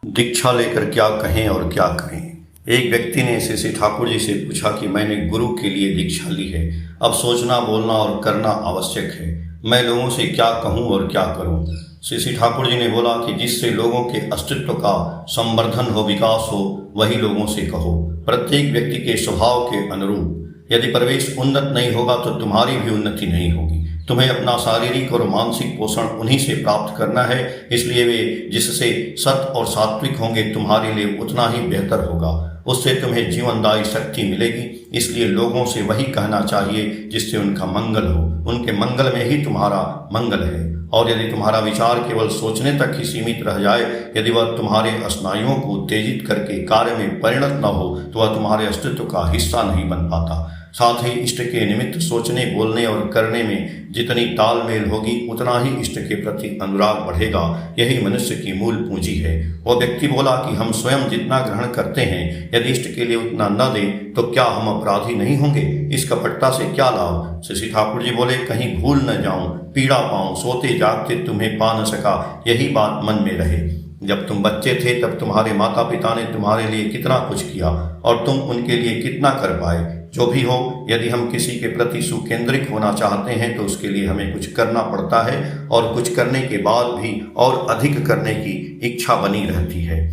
दीक्षा लेकर क्या कहें और क्या करें। एक व्यक्ति ने श्री ठाकुर जी से पूछा कि मैंने गुरु के लिए दीक्षा ली है, अब सोचना बोलना और करना आवश्यक है, मैं लोगों से क्या कहूं और क्या करूं। श्री ठाकुर जी ने बोला कि जिससे लोगों के अस्तित्व का संवर्धन हो, विकास हो, वही लोगों से कहो। प्रत्येक व्यक्ति के स्वभाव के अनुरूप यदि परिवेश उन्नत नहीं होगा तो तुम्हारी भी उन्नति नहीं होगी। तुम्हें अपना शारीरिक और मानसिक पोषण उन्हीं से प्राप्त करना है, इसलिए वे जिससे सत और सात्विक होंगे तुम्हारे लिए उतना ही बेहतर होगा, उससे तुम्हें जीवनदायी शक्ति मिलेगी। इसलिए लोगों से वही कहना चाहिए जिससे उनका मंगल हो, उनके मंगल में ही तुम्हारा मंगल है। और यदि तुम्हारा विचार केवल सोचने तक ही सीमित रह जाए, यदि वह तुम्हारे स्नायुओं को उत्तेजित करके कार्य में परिणत न हो, तो वह तुम्हारे अस्तित्व का हिस्सा नहीं बन पाता। साथ ही इष्ट के निमित्त सोचने, बोलने और करने में जितनी तालमेल होगी, उतना ही इष्ट के प्रति अनुराग बढ़ेगा। यही मनुष्य की मूल पूंजी है। वह व्यक्ति बोला कि हम स्वयं जितना ग्रहण करते हैं, यदि इष्ट के लिए उतना न दें तो क्या हम अपराधी नहीं होंगे? इस कपटता से क्या लाभ? श्री ठाकुर जी बोले, कहीं भूल न जाऊं, पीड़ा पाऊं, सोते जागते तुम्हें पा न सका, यही बात मन में रहे। जब तुम बच्चे थे तब तुम्हारे माता पिता ने तुम्हारे लिए कितना कुछ किया और तुम उनके लिए कितना कर पाए। जो भी हो, यदि हम किसी के प्रति सुकेंद्रित होना चाहते हैं तो उसके लिए हमें कुछ करना पड़ता है, और कुछ करने के बाद भी और अधिक करने की इच्छा बनी रहती है।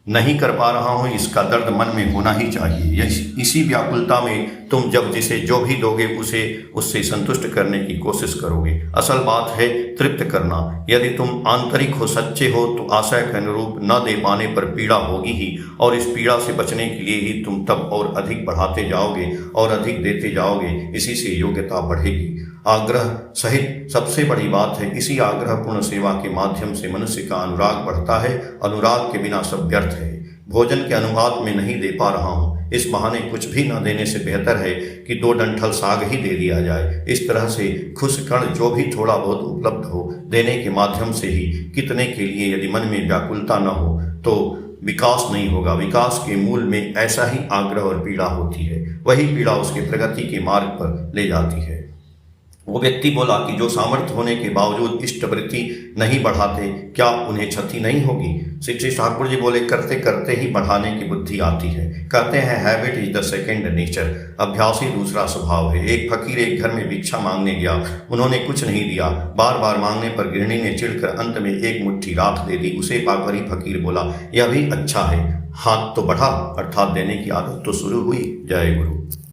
नहीं कर पा रहा हूं, इसका दर्द मन में होना ही चाहिए। इसी व्याकुलता में तुम जब जिसे जो भी दोगे उसे उससे संतुष्ट करने की कोशिश करोगे। असल बात है तृप्त करना। यदि तुम आंतरिक हो, सच्चे हो, तो आशय के अनुरूप न दे पाने पर पीड़ा होगी ही, और इस पीड़ा से बचने के लिए ही तुम तब और अधिक बढ़ाते जाओगे और अधिक देते जाओगे। इसी से योग्यता बढ़ेगी। आग्रह सहित सबसे बड़ी बात है, इसी आग्रहपूर्ण सेवा के माध्यम से मनुष्य का अनुराग बढ़ता है। अनुराग के बिना सब व्यर्थ है। भोजन के अनुपात में नहीं दे पा रहा हूँ, इस बहाने कुछ भी न देने से बेहतर है कि 2 डंठल साग ही दे दिया जाए। इस तरह से खुश कण जो भी थोड़ा बहुत उपलब्ध हो, देने के माध्यम से ही कितने के लिए यदि मन में व्याकुलता न हो तो विकास नहीं होगा। विकास के मूल में ऐसा ही आग्रह और पीड़ा होती है, वही पीड़ा उसके प्रगति के मार्ग पर ले जाती है। वो व्यक्ति बोला कि जो सामर्थ्य होने के बावजूद इष्टवृत्ति नहीं बढ़ाते, क्या उन्हें क्षति नहीं होगी? श्री ठाकुर जी बोले, करते करते ही बढ़ाने की बुद्धि आती है। कहते हैं habit is the second nature. अभ्यास ही दूसरा स्वभाव है। एक फकीर एक घर में भिक्षा मांगने गया, उन्होंने कुछ नहीं दिया। बार बार मांगने पर गृहिणी ने चिढ़कर अंत में एक मुट्ठी राख दे दी। उसे पाकर ही फकीर बोला, यह भी अच्छा है, हाथ तो बढ़ा, अर्थात देने की आदत तो शुरू हुई। जय गुरु।